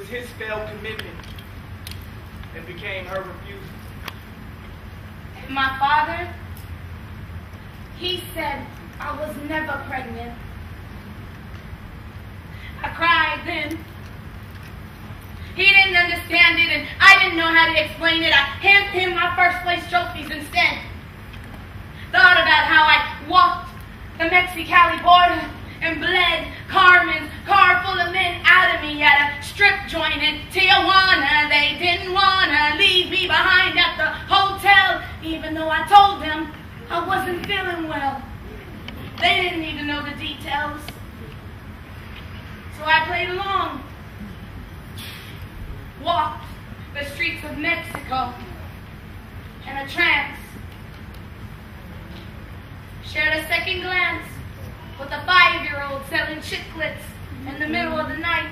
was his failed commitment that became her refusal. My father, he said I was never pregnant. I cried then. He didn't understand it, and I didn't know how to explain it. I handed him my first place trophies instead. Thought about how I walked the Mexicali border and bled Carmen's car full of men out of me at a strip joint in Tijuana. They didn't want to leave me behind at the hotel, even though I told them I wasn't feeling well. They didn't even know the details. So I played along. Walked the streets of Mexico in a trance. Shared a second glance with a 5-year-old selling chiclets in the middle of the night.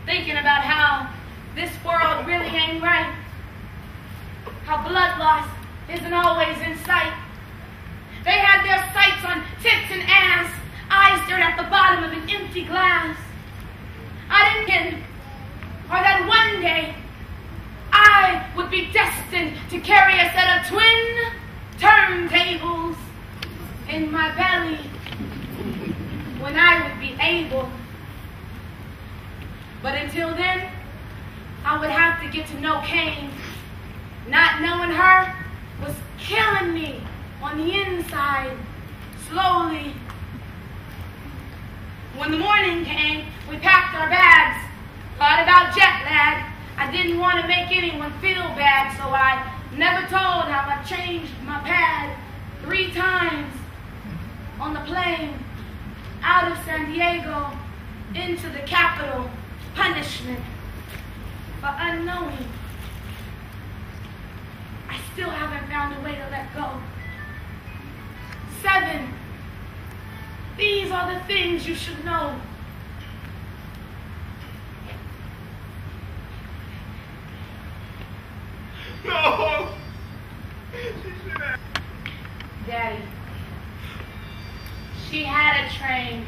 Thinking about how this world really ain't right. How blood loss isn't always in sight. They had their sights on tits and ass. I stared at the bottom of an empty glass. I didn't get it. Or that one day I would be destined to carry a set of twin turntables in my belly when I would be able. But until then, I would have to get to know Kane. Not knowing her was killing me on the inside, slowly. When the morning came, we packed our bags. Thought about jet lag. I didn't want to make anyone feel bad, so I never told how I changed my pad 3 times on the plane out of San Diego into the capital. Punishment for unknowing. I still haven't found a way to let go. 7. These are the things you should know. No! Daddy, she had a train.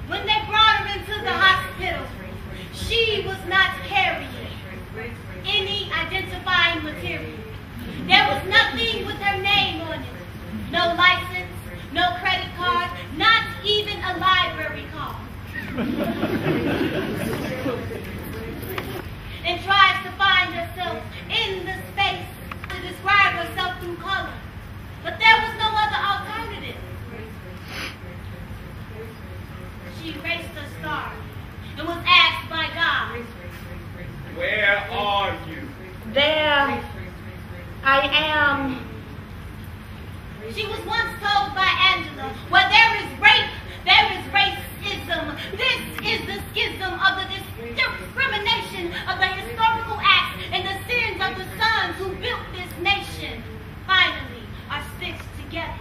When they brought her into the hospital, she was not carrying any identifying material. There was nothing with her name on it. No license, no credit card, not even a library card. And tries to find herself in the space to describe herself through color. But there was no other alternative. She erased her star and was asked by God, Where are you? There I am. She was once told by Angela, where there is rape, there is racism. This is the schism of the discrimination of the historical acts and the sins of the sons who built this nation, finally are stitched together.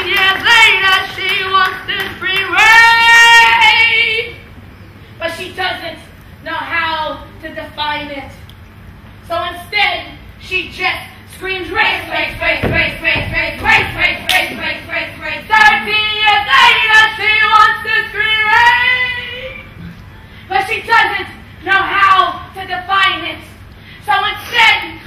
Years later, she wants this free reign, but she doesn't know how to define it. So instead, she just screams race, race, race, race, race, race, race, race, race, race, race, race. 13 years later, she wants this free reign, but she doesn't know how to define it. So instead,